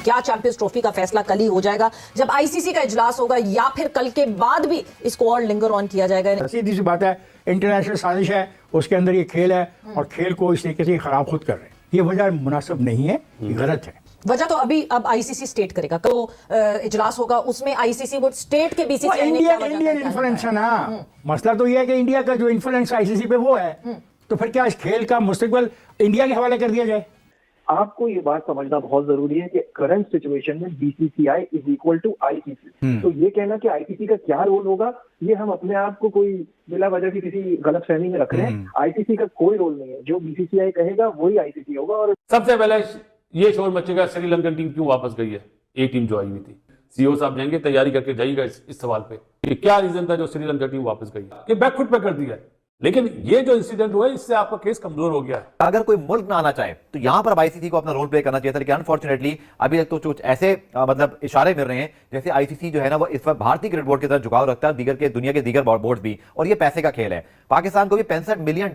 क्या champions trophy का फैसला कल ही हो जाएगा जब आईसीसी का इजलास होगा, या फिर कल के बाद भी इसको और लिंगर ऑन किया जाएगा? सीधी सी बात है, इंटरनेशनल साजिश है, उसके अंदर ये खेल है और खेल को इस तरीके से खराब खुद कर रहे हैं। ये वजह मुनासिब नहीं है, ये गलत है। वजह तो अब आईसीसी स्टेट करेगा, तो इजलास होगा उसमें आईसीसी वो स्टेट के बीसीसीआई में इंडियन इन्फ्लुएंस है ना। मसला तो ये है कि इंडिया का जो इन्फ्लुएंस आईसीसी पे वो है, तो फिर क्या इस खेल का मुस्तकबिल इंडिया के हवाले कर दिया जाए? आपको ये बात समझना बहुत जरूरी है कि करंट सिचुएशन में BCCI is equal to ICC. तो ये कहना कि आईसीसी का क्या रोल होगा, ये हम अपने आप को कोई बिला वजह की किसी गलतफहमी में रख रहे हैं। आईसीसी का कोई रोल नहीं है, जो बीसीसीआई कहेगा वही आईसीसी होगा। और सबसे पहले ये शोर मचेगा, श्रीलंकन टीम क्यों वापस गई है? एक टीम जो आई हुई थी, सीईओ साहब जाएंगे, तैयारी करके जाइएगा इस सवाल पे कि क्या रीजन था जो श्रीलंका टीम वापस गई। ये बैकफुट पे कर दिया है, लेकिन ये जो इंसिडेंट हुआ है इससे आपका केस कमजोर हो गया है। अगर कोई मुल्क ना आना चाहे तो यहां पर आईसीसी को अपना रोल प्ले करना चाहिए था, लेकिन अनफॉर्चुनेटली अभी तक तो कुछ ऐसे मतलब इशारे मिल रहे हैं जैसे आईसीसी जो है ना वो इस वक्त भारतीय क्रिकेट बोर्ड की तरफ झुकाव रखता है, दीगर के दुनिया के दीगर बोर्ड भी, और ये पैसे का खेल है। पाकिस्तान को भी $65 मिलियन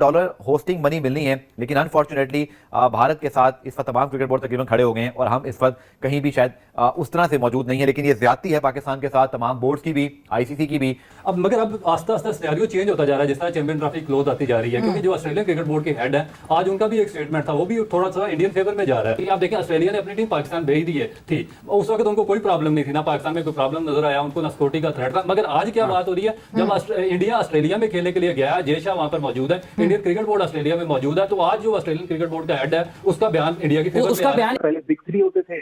होस्टिंग मनी मिलनी है, लेकिन अनफॉर्चुनेटली भारत के साथ इस वक्त तमाम क्रिकेट बोर्ड तकरीबन खड़े हो गए हैं और हम इस वक्त कहीं भी शायद उस तरह से मौजूद नहीं है। लेकिन ये ज्यादती है पाकिस्तान के साथ, तमाम बोर्ड्स की भी, आईसीसी की भी। मगर अब आस्ता आस्ता सिनेरियो चेंज होता जा रहा है, जिस तरह चैंपियन ट्रॉफी क्लोज आती जा रही है, क्योंकि जो ऑस्ट्रेलियन क्रिकेट बोर्ड के हेड है, आज उनका भी एक स्टेटमेंट था, वो भी थोड़ा सा इंडियन फेवर में जा रहा है। आप देखें, ऑस्ट्रेलिया ने अपनी टीम पाकिस्तान भेज दी थी, उस वक्त उनको कोई प्रॉब्लम नहीं थी, ना पाकिस्तान में कोई प्रॉब्लम नजर आया, उनको ना सिक्योरिटी का थ्रेट था। मगर आज क्या बात हो रही है, जब इंडिया ऑस्ट्रेलिया में खेलने के लिए गया है, जय शाह वहां पर मौजूद है, इंडियन क्रिकेट बोर्ड ऑस्ट्रेलिया में मौजूद है, तो आज जो ऑस्ट्रेलियन क्रिकेट बोर्ड का हेड है उसका बयान इंडिया की फेवर में है। पहले बिग 3 होते थे,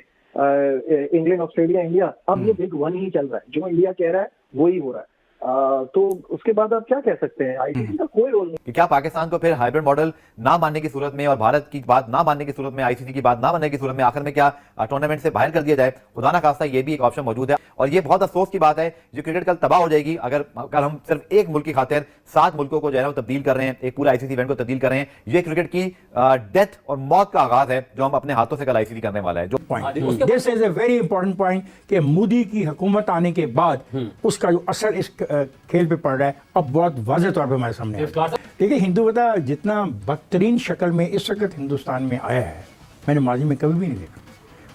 इंग्लैंड, ऑस्ट्रेलिया, इंडिया। अब ये बिग 1 ही चल रहा है, जो इंडिया कह रहा है वही हो रहा है। तो उसके बाद आप क्या कह सकते हैं, आईसीसी का कोई रोल नहीं। कि क्या पाकिस्तान को फिर हाइब्रिड मॉडल ना मानने की सूरत में और भारत की बात ना मानने की सूरत में, आईसीसी की बात ना मानने की सूरत में आखिर में क्या टूर्नामेंट से बाहर कर दिया जाए? खुदा ना खास्ता ये भी एक ऑप्शन मौजूद है, और ये बहुत अफसोस की बात है जो क्रिकेट कल तबाह हो जाएगी अगर हम सिर्फ एक मुल्क की खातिर 7 मुल्कों को जो है ना तब्दील कर रहे हैं, एक पूरा आईसीसी इवेंट को तब्दील कर रहे हैं। ये क्रिकेट की डेथ और मौत का आगाज है जो हम अपने हाथों से कल आईसीसी करने वाला है। जो point, this is a very important point कि मोदी की हुकूमत आने के बाद उसका जो असर इस खेल पे पड़ रहा है अब बहुत वाज़ेह तौर पे हमारे सामने है। देखिए, हिंदुत्व जितना बदतरीन शक्ल में इस वक्त हिंदुस्तान में आया है, मैंने माजी में कभी भी नहीं देखा।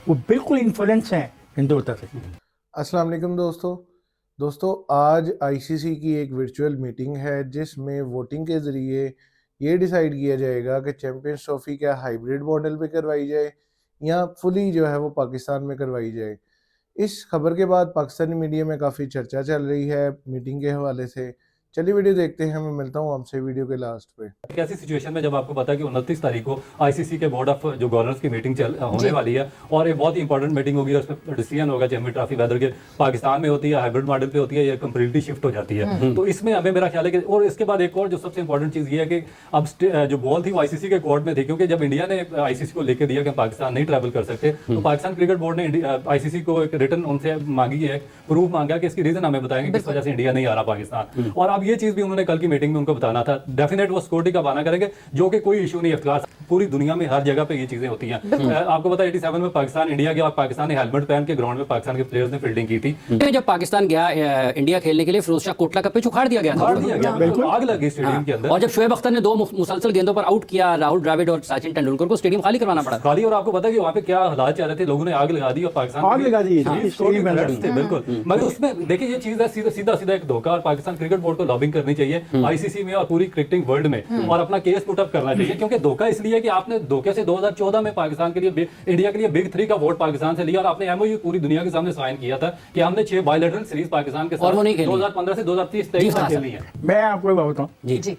वो बिल्कुल इन्फ्लुएंस है हिंदुत्व से। अस्सलाम वालेकुम दोस्तों, आज आईसीसी की एक वर्चुअल मीटिंग है जिसमें वोटिंग के ज़रिए ये डिसाइड किया जाएगा कि चैंपियंस ट्रॉफी क्या हाइब्रिड मॉडल पे करवाई जाए या फुली जो है वो पाकिस्तान में करवाई जाए। इस खबर के बाद पाकिस्तानी मीडिया में काफ़ी चर्चा चल रही है मीटिंग के हवाले से। चलिए वीडियो देखते हैं, मैं मिलता हूँ आपसे वीडियो के लास्ट पे। एक ऐसी सिचुएशन में जब आपको पता है कि 29 तारीख को आईसीसी के बोर्ड ऑफ जो गवर्नर्स की मीटिंग होने वाली है और एक बहुत ही इंपॉर्टेंट मीटिंग होगी, उस पर डिसीजन होगा चैंपियन ट्रॉफी वेदर के पाकिस्तान में होती है, हाइब्रिड मॉडल पे होती है या कंप्लीटली शिफ्ट हो जाती है। तो इसमें हमें मेरा ख्याल है कि, और इसके बाद एक और जो सबसे इंपॉर्टेंट चीज़ ये है कि अब जो बॉल थी वो आईसीसी के कोर्ट में थी, क्योंकि जब इंडिया ने आईसीसी को लेकर दिया कि पाकिस्तान नहीं ट्रैवल कर सकते, तो पाकिस्तान क्रिकेट बोर्ड ने आईसीसी को एक रिटर्न उनसे मांगी है, प्रूफ मांगा कि इसकी रीजन हमें बताएंगे किस वजह से इंडिया नहीं आ रहा पाकिस्तान। और अब ये चीज़ भी उन्होंने कल मीटिंग में उनको बताना था। डेफिनेट वो सिक्योरिटी का बहाना करेंगे, जो कि कोई इशू नहीं है। पूरी दुनिया में हर जगह पे ये चीजें होती हैं। आपको पता है 87 में पाकिस्तान इंडिया गया और पाकिस्तान ने हेलमेट पहन के ग्राउंड में पाकिस्तान के प्लेयर्स ने फील्डिंग की थी। जब पाकिस्तान गया इंडिया खेलने के लिए, फिरोज शाह कोटला का पिच उखाड़ दिया गया था, आग लगी स्टेडियम के अंदर। और जब शोएब अख्तर ने 2 मुसलसल गेंदों पर आउट किया राहुल द्रविड़ और सचिन तेंदुलकर को, स्टेडियम खाली करवाना पड़ा खाली। और आपको पता है कि वहाँ पे क्या हालात चल रहे थे, लोगों ने आग लगा दी और पाकिस्तान आग लगा दी। बिल्कुल, मगर उसमें देखिए ये चीज है सीधा एक धोखा, और पाकिस्तान क्रिकेट बोर्ड को लॉबिंग करनी चाहिए आईसीसी में और पूरी क्रिकेटिंग वर्ल्ड में, और अपना केस पुट अप करना चाहिए। क्योंकि धोखा इसलिए कि आपने धोखे से 2014 में पाकिस्तान के लिए, इंडिया के लिए बिग 3 का वोट पाकिस्तान से लिया, और आपने एमओयू पूरी दुनिया के सामने साइन किया था कि हमने 6 बायलैटरल सीरीज पाकिस्तान के साथ 2015 से 2030 तक खेली है। मैं आपको एक बात बताऊं,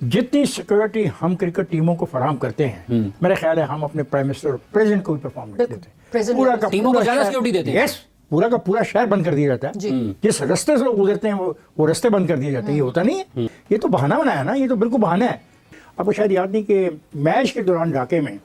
जितनी सिक्योरिटी हम क्रिकेट टीमों को फराहम करते हैं, मेरा ख्याल है हम अपने प्राइम मिनिस्टर और प्रेसिडेंट को भी परफॉर्म नहीं देते। पूरा टीमों को ज्यादा सिक्योरिटी देते हैं। पूरा का पूरा शहर बंद कर दिया जाता है। जिस रास्ते से लोग गुजरते हैं वो रास्ते बंद कर दिए जाते हैं। ये होता नहीं है, ये तो बहाना बनाया ना, ये तो बिल्कुल बहाना है। आपको शायद याद नहीं कि मैच के दौरान ढाके में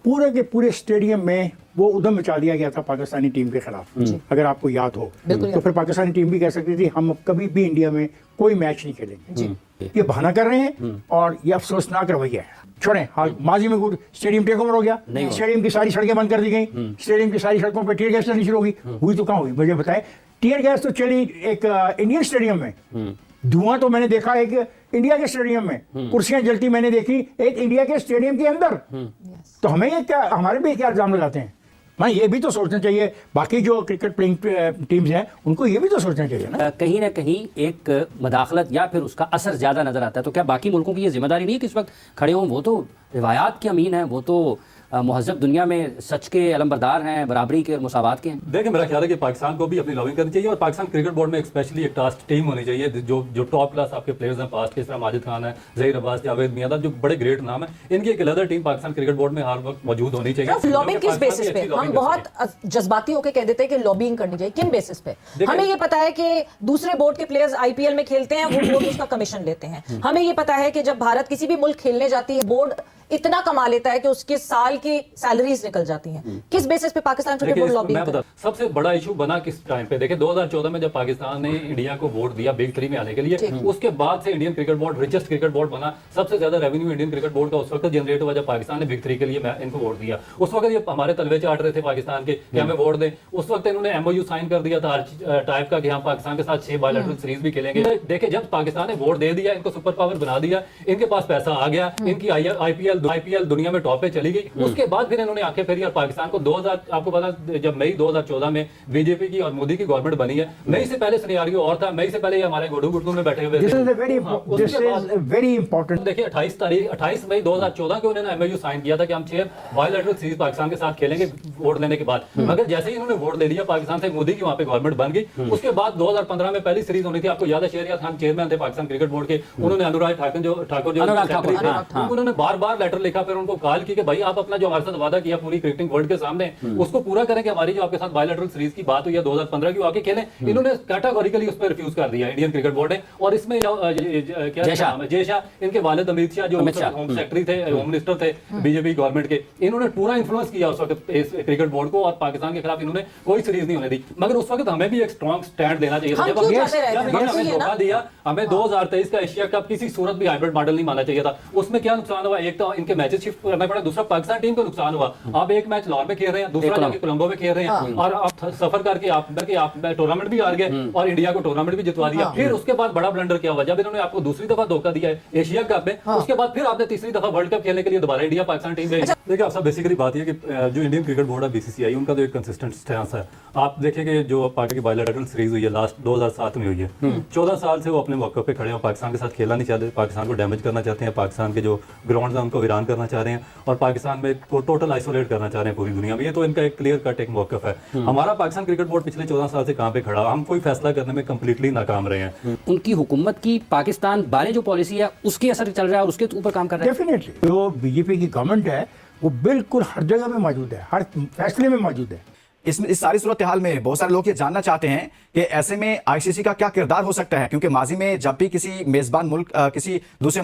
पूरे के पूरे स्टेडियम में वो उधम मचा दिया गया था पाकिस्तानी टीम के खिलाफ, अगर आपको याद हो। तो फिर पाकिस्तानी टीम भी कह सकती थी हम कभी भी इंडिया में कोई मैच नहीं खेलेंगे। ये बहाना कर रहे हैं और ये अफसोसनाक रवैया है। छोड़ें, हाल माजी में स्टेडियम टेक ओवर हो गया, स्टेडियम की सारी सड़कें बंद कर दी गई, स्टेडियम की सारी सड़कों पर टीयर गैस चलनी शुरू होगी। हुई तो कहाँ हुई, मुझे बताए। टीयर गैस तो चली एक इंडियन स्टेडियम में, धुआं तो मैंने देखा एक इंडिया के स्टेडियम में, कुर्सियां जलती मैंने देखी एक इंडिया के स्टेडियम के अंदर। तो हमें ये क्या, हमारे भी क्या इल्जाम लगाते हैं? हाँ, ये भी तो सोचना चाहिए, बाकी जो क्रिकेट प्लेइंग टीम्स हैं उनको ये भी तो सोचना चाहिए ना। कहीं ना कहीं एक मदाखलत या फिर उसका असर ज़्यादा नज़र आता है, तो क्या बाकी मुल्कों की ये जिम्मेदारी नहीं है कि इस वक्त खड़े हों? वो तो रिवायात के अमीन हैं, वो तो महज़ब दुनिया में सच के अलमबरदार हैं, बराबरी के और मुसावात के हैं। देखिए, मेरा ख्याल है कि पाकिस्तान को भी अपनी लॉबिंग करनी चाहिए और पाकिस्तान क्रिकेट बोर्ड में एक स्पेशली एक टास्क टीम होनी चाहिए जो टॉप क्लास आपके प्लेयर्स हैं पास्ट के, इस तरह माजिद खान है, ज़हीर अब्बास, जावेद मियां, जो बड़े ग्रेट नाम है, इनकी एक अलग टीम पाकिस्तान क्रिकेट बोर्ड में हर वक्त मौजूद होनी चाहिए। लॉबिंग किस बेसिस पे? हम बहुत जज्बाती होकर कह देते हैं कि लॉबिंग करनी चाहिए, किन बेसिस पे? हमें ये पता है कि दूसरे बोर्ड के प्लेयर्स आईपीएल में खेलते हैं, वो बोर्ड उसका कमीशन लेते हैं। हमें ये पता है कि जब भारत किसी भी मुल्क खेलने जाती है, बोर्ड इतना कमा लेता है कि उसके साल की सैलरीज निकल जाती हैं। किस बेसिस पे पाकिस्तान क्रिकेट बोर्ड लॉबिंग करता है? सबसे बड़ा इशू बना किस टाइम पे? देखिए, 2014 में जब पाकिस्तान ने इंडिया को वोट दिया बिग 3 में आने के लिए, उसके बाद से Indian cricket board richest cricket board बना। सबसे ज्यादा रेवेन्यू इंडियन क्रिकेट बोर्ड का उस वक्त जनरेट हुआ जब पाकिस्तान ने बिग 3 के लिए इनको वोट दिया। उस वक्त ये हमारे तलवे चाट रहे थे पाकिस्तान के कि हमें वोट दें। उस वक्त इन्होंने एमओयू साइन कर दिया था टाइप का कि हम पाकिस्तान के साथ 6 बायलैटरल सीरीज भी खेलेंगे। देखिए, जब पाकिस्तान ने वोट दे दिया, इनको सुपर पावर बना दिया, इनके पास पैसा आ गया, इनकी आईपीएल दुनिया में टॉप पे चली गई। उसके बाद फिर इन्होंने आंखें फेरी और पाकिस्तान को 2000, आपको पता, जब मई 2014 में बीजेपी की और मोदी की गवर्नमेंट बनी है, मई से पहले सिनेरियो और था। मई से पहले हमारे गोडू गुटू में बैठे हुए दिस इज वेरी इंपॉर्टेंट। देखिए, 28 मई 2014 को उन्होंने एमओयू साइन किया था कि हम 6 बायलैटरल सीरीज पाकिस्तान के साथ खेलेंगे वोट लेने के बाद। मगर जैसे ही उन्होंने वोट ले लिया पाकिस्तान से, मोदी की वहां पे गवर्नमेंट बन गई। उसके बाद 2015 में पहली सीरीज होनी थी, आपको याद है, शहरियार खान चेयरमैन थे पाकिस्तान क्रिकेट बोर्ड के, उन्होंने अनुराग ठाकुर जो सेक्रेटरी थे, उन्होंने बार-बार लेटर लिखा, फिर उनको कॉल की कि भाई आप अपना जो हमारे साथ वादा किया पूरी क्रिकेटिंग वर्ल्ड के सामने, उसको पूरा करें कि हमारी जो आपके साथ बायलैटरल सीरीज की बात हुई है 2015 की, आके खेलें। इन्होंने कैटेगोरिकली उस पर रिफ्यूज कर दिया इंडियन क्रिकेट बोर्ड ने। और इसमें क्या नाम है, जय शाह, इनके वालिद अमित शाह जो होम सेक्रेटरी थे, होम मिनिस्टर थे बीजेपी गवर्नमेंट के, इन्होंने पूरा इन्फ्लुएंस किया उस वक्त क्रिकेट बोर्ड को, और पाकिस्तान के खिलाफ इन्होंने कोई सीरीज नहीं होने दी। मगर उस वक्त हमें भी एक स्ट्रॉन्ग स्टैंड देना चाहिए था। जब हमें धोखा दिया, हमें 2023 का एशिया कप किसी सूरत भी हाइब्रिड मॉडल नहीं मानना चाहिए था। उसमें क्या नुकसान हुआ? एक तो इनके मैचेस शिफ्ट करना पड़ा, दूसरा पाकिस्तान टीम को नुकसान हुआ। आप एक मैच लाहौर में खेल रहे हैं, दूसरा जाके कोलंबो में खेल रहे हैं, और आप सफर करके आप टूर्नामेंट भी हार गए और इंडिया को टूर्नामेंट भी जितवा दिया। फिर उसके बाद बड़ा ब्लंडर क्या हुआ? जब इन्होंने आपको दूसरी दफा धोखा दिया है एशिया कप में, उसके बाद फिर आपने तीसरी दफा वर्ल्ड कप खेलने के लिए दोबारा इंडिया पाकिस्तान टीम भेजी। देखिए, आप सब बेसिकली बात यह कि जो इंडियन क्रिकेट बोर्ड है बीसीसीआई, उनका तो एक कंसिस्टेंट स्टैंस है। आप देखिए कि जो पार्टी की बायलैटरल सीरीज हुई है लास्ट 2007 में हुई है, 14 साल से वो अपने मौके पे खड़े हैं, पाकिस्तान के साथ खेलना नहीं चाहते, पाकिस्तान को डैमेज करना चाहते हैं, पाकिस्तान के जो ग्राउंड है उनको वीरान करना चाह रहे हैं, और पाकिस्तान में टोटल आइसोलेट करना चाह रहे हैं पूरी दुनिया में। ये तो इनका एक क्लियर कट एक मौकफ है। हमारा पाकिस्तान क्रिकेट बोर्ड पिछले 14 साल से कहां पे खड़ा, हम कोई फैसला करने में कंप्लीटली नाकाम रहे हैं। उनकी हुकूमत की पाकिस्तान बारे जो पॉलिसी है उसके असर चल रहा है और उसके ऊपर काम कर रहा है। डेफिनेटली जो बीजेपी की गवर्नमेंट है वो बिल्कुल हर जगह में मौजूद है, हर फैसले में मौजूद है। इस सारी सूरत हाल में बहुत सारे लोग ये जानना चाहते हैं कि ऐसे में आईसीसी का क्या किरदार हो सकता है, क्योंकि माजी में जब भी किसी मेजबान मुल्क किसी दूसरे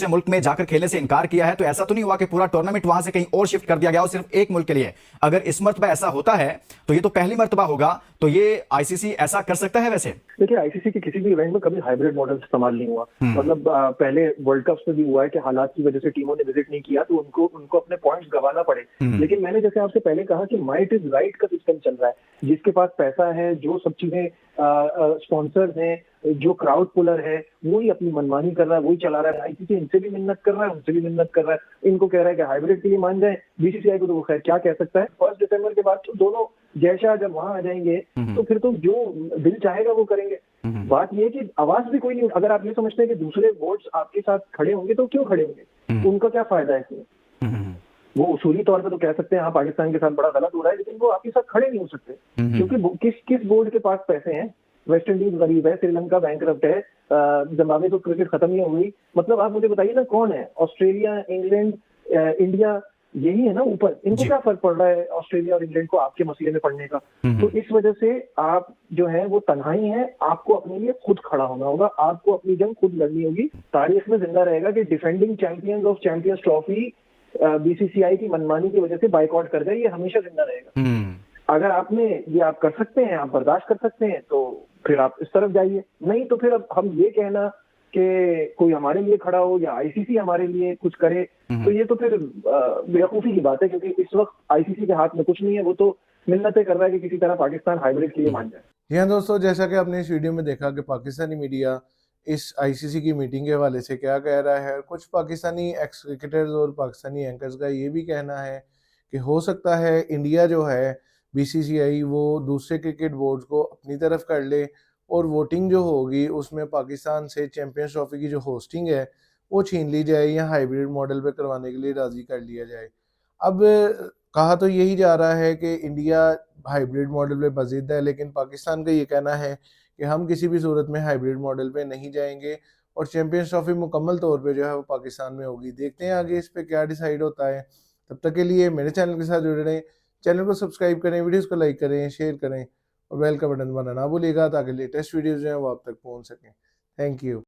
मुल्क में जाकर खेलने से इनकार किया है, तो ऐसा तो नहीं हुआ कि पूरा टूर्नामेंट वहां से कहीं और शिफ्ट कर दिया गया हो सिर्फ एक मुल्क के लिए। अगर इस मर्तबा ऐसा होता है तो ये तो पहली मर्तबा होगा, तो ये आईसीसी ऐसा कर सकता है? वैसे देखिए, आईसीसी के किसी भी इवेंट में कभी हाइब्रिड मॉडल इस्तेमाल नहीं हुआ। मतलब पहले वर्ल्ड कप में भी हुआ है कि हालात की वजह से टीमों ने विजिट नहीं किया तो उनको अपने पॉइंट्स गंवाना पड़े। लेकिन मैंने जैसे आपसे पहले कहा कि माइट इज राइट का सिस्टम चल रहा है, जिसके पास पैसा है, जो सब चीजें स्पॉन्सर्स हैं, जो क्राउड पुलर है, वही अपनी मनमानी कर रहा है, वही चला रहा है। आईसीसी इनसे भी मिन्नत कर रहा है, उनसे भी मिन्नत कर रहा है। इनको कह रहा है कि हाइब्रिड के लिए मान जाए, बीसीसीआई को तो वो खैर क्या कह सकता है। 1 दिसंबर के बाद तो दोनों जैसा जब वहां आ जाएंगे तो फिर तो जो दिल चाहेगा वो करेंगे। बात ये है कि आवाज भी कोई नहीं। अगर आप ये समझते हैं कि दूसरे बोर्ड्स आपके साथ खड़े होंगे तो क्यों खड़े होंगे? उनका क्या फायदा है इसमें? वो उसूली तौर पे तो कह सकते हैं हाँ पाकिस्तान के साथ बड़ा गलत हो रहा है, लेकिन वो आपके साथ खड़े नहीं हो सकते क्योंकि किस बोर्ड के पास पैसे हैं? वेस्ट इंडीज गरीब है, श्रीलंका बैंकरप्ट है, जिम्बाब्वे तो क्रिकेट खत्म ही हो गई। मतलब आप मुझे बताइए ना, कौन है? ऑस्ट्रेलिया, इंग्लैंड, इंडिया, यही है ना ऊपर। इनको क्या फर्क पड़ रहा है ऑस्ट्रेलिया और इंग्लैंड को आपके मसले में पड़ने का? तो इस वजह से आप जो है वो तन्हाई है, आपको अपने लिए खुद खड़ा होना होगा, आपको अपनी जंग खुद लड़नी होगी। तारीख में जिंदा रहेगा कि defending champions of champions trophy BCCI की मनमानी की वजह से बाइकआउट कर गए, ये हमेशा जिंदा रहेगा। अगर आपने ये आप कर सकते हैं, आप बर्दाश्त कर सकते हैं, तो फिर आप इस तरफ जाइए। नहीं तो फिर अब हम ये कहना कि कोई हमारे लिए खड़ा हो या आईसीसी हमारे लिए कुछ करे, तो ये तो फिर बेवकूफी की बात है, क्योंकि इस वक्त आईसीसी के हाथ में कुछ नहीं है। वो तो मिन्नतें कर रहा है कि किसी तरह पाकिस्तान हाइब्रिड के लिए मान जाए। जी हाँ दोस्तों, जैसा कि आपने इस वीडियो में देखा कि पाकिस्तानी मीडिया इस आईसीसी की मीटिंग के हवाले से क्या कह रहा है। कुछ पाकिस्तानी एक्स क्रिकेटर्स और पाकिस्तानी एंकर्स का ये भी कहना है कि हो सकता है इंडिया जो है बीसीसीआई वो दूसरे क्रिकेट बोर्ड्स को अपनी तरफ कर ले और वोटिंग जो होगी उसमें पाकिस्तान से चैंपियंस ट्रॉफी की जो होस्टिंग है वो छीन ली जाए या हाइब्रिड मॉडल पे करवाने के लिए राज़ी कर लिया जाए। अब कहा तो यही जा रहा है कि इंडिया हाइब्रिड मॉडल पे बज़िद है, लेकिन पाकिस्तान का ये कहना है कि हम किसी भी सूरत में हाइब्रिड मॉडल पे नहीं जाएंगे और चैंपियंस ट्रॉफी मुकम्मल तौर पे जो है वो पाकिस्तान में होगी। देखते हैं आगे इस पे क्या डिसाइड होता है। तब तक के लिए मेरे चैनल के साथ जुड़े रहें, चैनल को सब्सक्राइब करें, वीडियोस को लाइक करें, शेयर करें और बेल का बटन दबाना ना भूलिएगा ताकि लेटेस्ट वीडियोस जो हैं वो आप तक पहुंच सकें। Thank you.